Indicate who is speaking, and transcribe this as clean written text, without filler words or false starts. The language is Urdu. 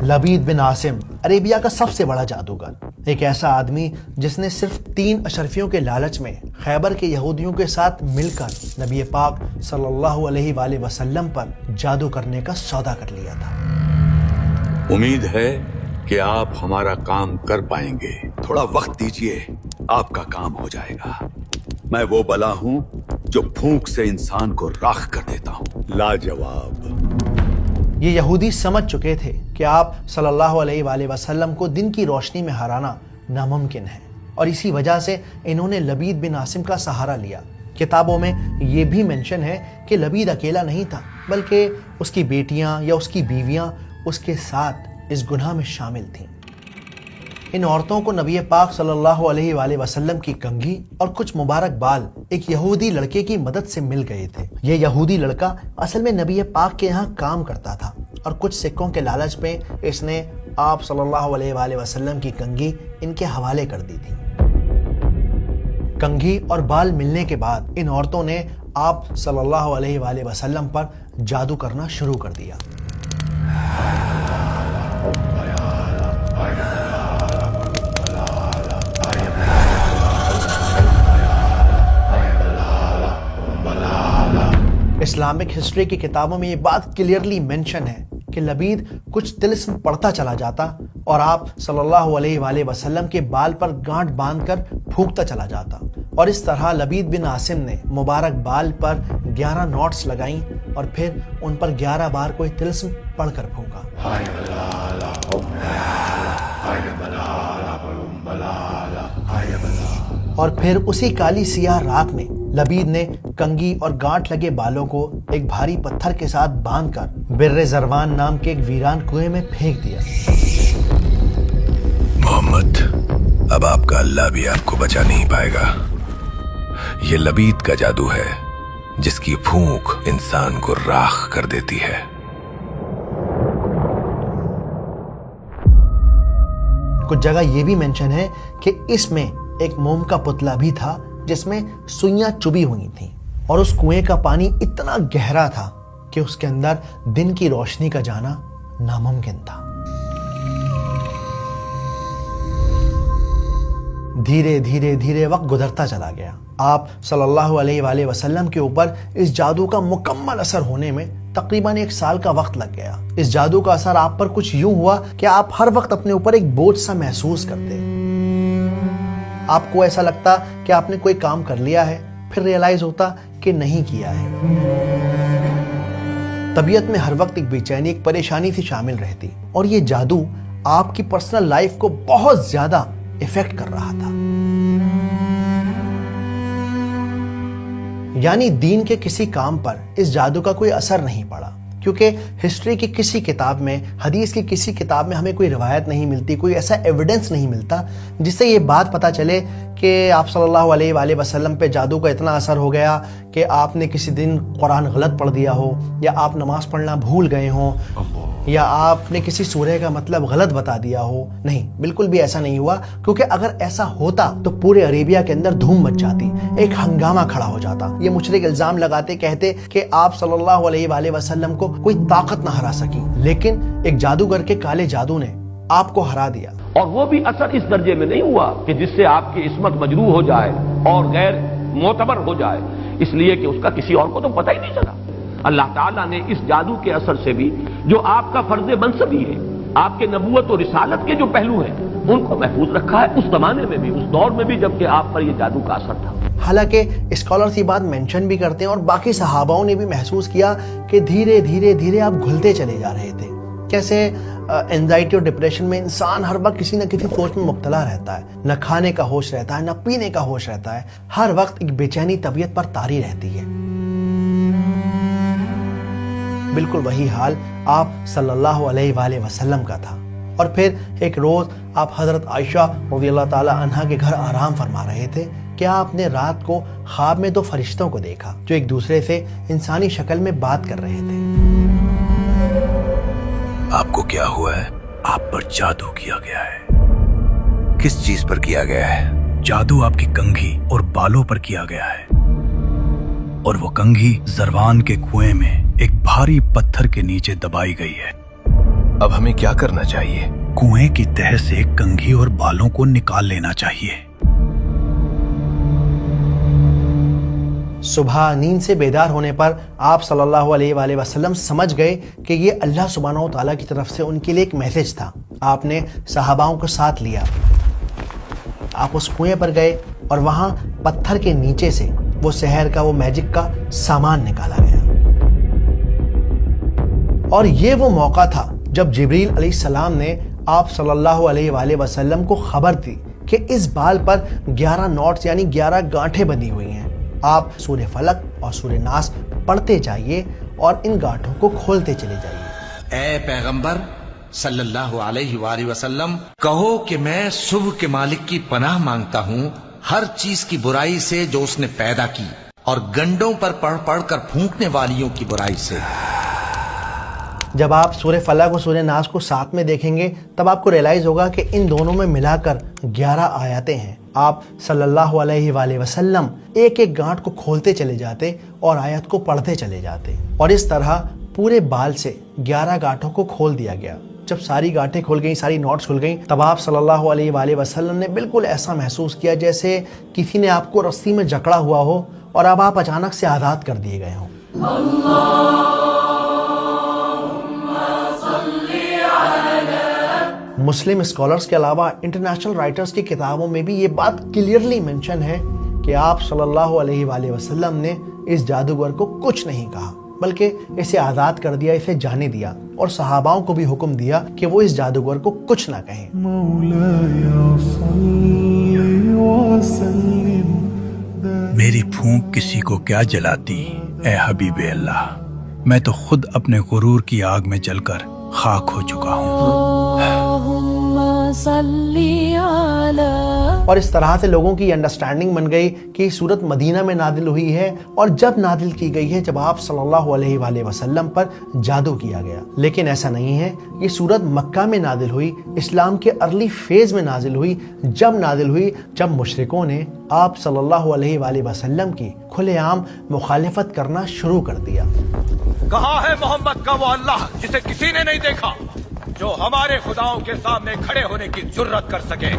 Speaker 1: لبید بن عاصم عربیہ کا سب سے بڑا جادوگر، ایک ایسا آدمی جس نے صرف 3 اشرفیوں کے لالچ میں خیبر کے یہودیوں کے ساتھ مل کر نبی پاک صلی اللہ علیہ وآلہ وسلم پر جادو کرنے کا سودا کر لیا تھا۔
Speaker 2: امید ہے کہ آپ ہمارا کام کر پائیں گے، تھوڑا وقت دیجئے، آپ کا کام ہو جائے گا۔ میں وہ بلا ہوں جو پھونک سے انسان کو راکھ کر دیتا ہوں، لاجواب۔
Speaker 1: یہ یہودی سمجھ چکے تھے کہ آپ صلی اللہ علیہ وآلہ وسلم کو دن کی روشنی میں ہرانا ناممکن ہے، اور اسی وجہ سے انہوں نے لبید بن عاصم کا سہارا لیا۔ کتابوں میں یہ بھی منشن ہے کہ لبید اکیلا نہیں تھا، بلکہ اس کی بیٹیاں یا اس کی بیویاں اس کے ساتھ اس گناہ میں شامل تھیں۔ ان عورتوں کو نبی پاک صلی اللہ علیہ وآلہ وسلم کی کنگھی اور کچھ مبارک بال ایک یہودی لڑکے کی مدد سے مل گئے تھے۔ یہ یہودی لڑکا اصل میں نبی پاک کے یہاں کام کرتا تھا، اور کچھ سکوں کے لالچ میں اس نے آپ صلی اللہ علیہ وآلہ وسلم کی کنگھی ان کے حوالے کر دی تھی۔ کنگھی اور بال ملنے کے بعد ان عورتوں نے آپ صلی اللہ علیہ وآلہ وسلم پر جادو کرنا شروع کر دیا۔ اسلامک ہسٹری کی کتابوں میں یہ بات کلیئرلی مینشن ہے کہ لبید کچھ طلسم پڑھتا چلا جاتا اور آپ صلی اللہ علیہ وآلہ وسلم کے بال پر گانٹھ باندھ کر پھونکتا چلا جاتا، اور اس طرح لبید بن عاصم نے مبارک بال پر 11 نوٹس لگائیں اور پھر ان پر 11 بار کوئی طلسم پڑھ کر پھونکا۔ اور پھر اسی کالی سیاہ رات میں لبید نے کنگھی اور گانٹھ لگے بالوں کو ایک بھاری پتھر کے ساتھ باندھ کر بر زروان نام کے ایک ویران کنویں میں پھینک دیا۔
Speaker 3: محمد، اب آپ کا اللہ بھی آپ کو بچا نہیں پائے گا۔ یہ لبید کا جادو ہے جس کی پھونک انسان کو راکھ کر دیتی ہے۔
Speaker 1: کچھ جگہ یہ بھی منشن ہے کہ اس میں ایک موم کا پتلا بھی تھا جس میں سوئیاں چبھی ہوئی تھیں، اور اس کنویں کا پانی اتنا گہرا تھا کہ اس کے اندر دن کی روشنی کا جانا ناممکن تھا۔ دھیرے دھیرے دھیرے وقت گزرتا چلا گیا۔ آپ صلی اللہ علیہ وآلہ وسلم کے اوپر اس جادو کا مکمل اثر ہونے میں تقریباً 1 سال کا وقت لگ گیا۔ اس جادو کا اثر آپ پر کچھ یوں ہوا کہ آپ ہر وقت اپنے اوپر ایک بوجھ سا محسوس کرتے۔ آپ کو ایسا لگتا کہ آپ نے کوئی کام کر لیا ہے، پھر ریئلائز ہوتا کہ نہیں کیا ہے۔ طبیعت میں ہر وقت ایک بے چینی، ایک پریشانی سی شامل رہتی، اور یہ جادو آپ کی پرسنل لائف کو بہت زیادہ افیکٹ کر رہا تھا۔ یعنی دین کے کسی کام پر اس جادو کا کوئی اثر نہیں پڑا، کیونکہ ہسٹری کی کسی کتاب میں، حدیث کی کسی کتاب میں ہمیں کوئی روایت نہیں ملتی، کوئی ایسا ایویڈنس نہیں ملتا جس سے یہ بات پتہ چلے کہ آپ صلی اللہ علیہ وآلہ وسلم پہ جادو کا اتنا اثر ہو گیا کہ آپ نے کسی دن قرآن غلط پڑھ دیا ہو، یا آپ نماز پڑھنا بھول گئے ہوں، یا آپ نے کسی سورہ کا مطلب غلط بتا دیا ہو۔ نہیں، بالکل بھی ایسا نہیں ہوا، کیونکہ اگر ایسا ہوتا تو پورے عربیہ کے اندر دھوم مچ جاتی، ایک ہنگامہ کھڑا ہو جاتا۔ یہ مشرک الزام لگاتے، کہتے کہ آپ صلی اللہ علیہ وآلہ وسلم کو کوئی طاقت نہ ہرا سکی، لیکن ایک جادوگر کے کالے جادو نے آپ کو ہرا دیا۔
Speaker 4: اور وہ بھی اثر اس درجے میں نہیں ہوا کہ جس سے آپ کی عصمت مجروح ہو جائے اور غیر معتبر ہو جائے، اس لیے کہ اس کا کسی اور کو تو پتہ ہی نہیں چلا۔ اللہ تعالیٰ نے اس جادو کے اثر سے بھی جو آپ کا فرض منصبی ہے، آپ کے نبوت و رسالت کے جو پہلو ہیں، ان کو محفوظ رکھا ہے، اس زمانے میں بھی، اس دور میں بھی جبکہ آپ پر یہ جادو کا اثر تھا۔
Speaker 1: حالانکہ اسکالرز یہ بات مینشن بھی کرتے ہیں، اور باقی صحاباؤں نے بھی محسوس کیا کہ دھیرے دھیرے دھیرے آپ گھلتے چلے جا رہے تھے۔ کیسے اینزائٹی اور ڈپریشن میں انسان ہر وقت کسی نہ کسی سوچ میں مبتلا رہتا ہے، نہ کھانے کا ہوش رہتا ہے، نہ پینے کا ہوش رہتا ہے، ہر وقت ایک بے چینی طبیعت پر طاری رہتی ہے۔ بالکل وہی حال آپ صلی اللہ علیہ وآلہ وسلم کا تھا۔ اور پھر ایک روز آپ حضرت عائشہ رضی اللہ تعالی عنہا کے گھر آرام فرما رہے تھے کہ آپ نے رات کو خواب میں 2 فرشتوں کو دیکھا جو ایک دوسرے سے انسانی شکل میں بات کر رہے تھے۔
Speaker 3: آپ کو کیا ہوا ہے؟ آپ پر جادو کیا گیا ہے۔ کس چیز پر کیا گیا ہے؟ جادو آپ کی کنگھی اور بالوں پر کیا گیا ہے، اور وہ کنگھی زروان کے کنویں میں ایک بھاری پتھر کے نیچے دبائی گئی ہے۔ اب ہمیں کیا کرنا چاہیے؟ کنویں کی تہ سے کنگھی اور بالوں کو نکال لینا چاہیے۔
Speaker 1: صبح نیند سے بیدار ہونے پر آپ صلی اللہ علیہ وآلہ وسلم سمجھ گئے کہ یہ اللہ سبحانہ و تعالیٰ کی طرف سے ان کے لیے ایک میسج تھا۔ آپ نے صحاباؤں کو ساتھ لیا، آپ اس کنویں پر گئے اور وہاں پتھر کے نیچے سے وہ سحر کا، وہ میجک کا سامان نکالا گیا۔ اور یہ وہ موقع تھا جب جبریل علیہ السلام نے آپ صلی اللہ علیہ وآلہ وسلم کو خبر دی کہ اس بال پر 11 نوٹس یعنی 11 گانٹھیں بندھی ہوئی ہیں۔ آپ سورہ فلق اور سورہ ناس پڑھتے جائیے اور ان گانٹھوں کو کھولتے چلے جائیے۔
Speaker 5: اے پیغمبر صلی اللہ علیہ وآلہ وسلم، کہو کہ میں صبح کے مالک کی پناہ مانگتا ہوں ہر چیز کی برائی سے جو اس نے پیدا کی، اور گنڈوں پر پڑھ پڑھ کر پھونکنے والیوں کی برائی سے۔
Speaker 1: جب آپ سورہ فلق اور سورہ ناس کو ساتھ میں دیکھیں گے تب آپ کو ریلائز ہوگا کہ ان دونوں میں ملا کر 11 آیاتیں ہیں۔ آپ صلی اللہ علیہ وآلہ وسلم ایک ایک گانٹھ کو کھولتے چلے جاتے اور آیت کو پڑھتے چلے جاتے، اور اس طرح پورے بال سے 11 گانٹھوں کو کھول دیا گیا۔ جب ساری گانٹھیں کھل گئیں، ساری نوٹس کھل گئیں، تب آپ صلی اللہ علیہ وآلہ وسلم نے بالکل ایسا محسوس کیا جیسے کسی نے آپ کو رسی میں جکڑا ہوا ہو اور اب آپ اچانک سے آزاد کر دیے گئے ہوں۔ مسلم اسکالرز کے علاوہ انٹرنیشنل رائٹرز کی کتابوں میں بھی یہ بات کلیئرلی مینشن ہے کہ آپ صلی اللہ علیہ وآلہ وسلم نے اس جادوگر کو کچھ نہیں کہا، بلکہ اسے آزاد کر دیا، اسے جانے دیا، اور صحاباؤں کو بھی حکم دیا کہ وہ اس جادوگر کو کچھ نہ کہیں۔
Speaker 3: میری پھونک کسی کو کیا جلاتی اے حبیب اللہ، میں تو خود اپنے غرور کی آگ میں جل کر خاک ہو چکا ہوں۔
Speaker 1: اور اس طرح سے لوگوں کی انڈرسٹینڈنگ بن گئی کہ یہ سورت مدینہ میں نازل ہوئی ہے، اور جب نازل کی گئی ہے جب آپ صلی اللہ علیہ وآلہ وسلم پر جادو کیا گیا۔ لیکن ایسا نہیں ہے، یہ سورت مکہ میں نازل ہوئی، اسلام کے ارلی فیز میں نازل ہوئی، جب مشرکوں نے آپ صلی اللہ علیہ وآلہ وسلم کی کھلے عام مخالفت کرنا شروع کر دیا۔
Speaker 6: کہاں ہے محمد کا وہ اللہ جسے کسی نے نہیں دیکھا، جو ہمارے خداؤں کے سامنے کھڑے ہونے کی جرت کر سکے؟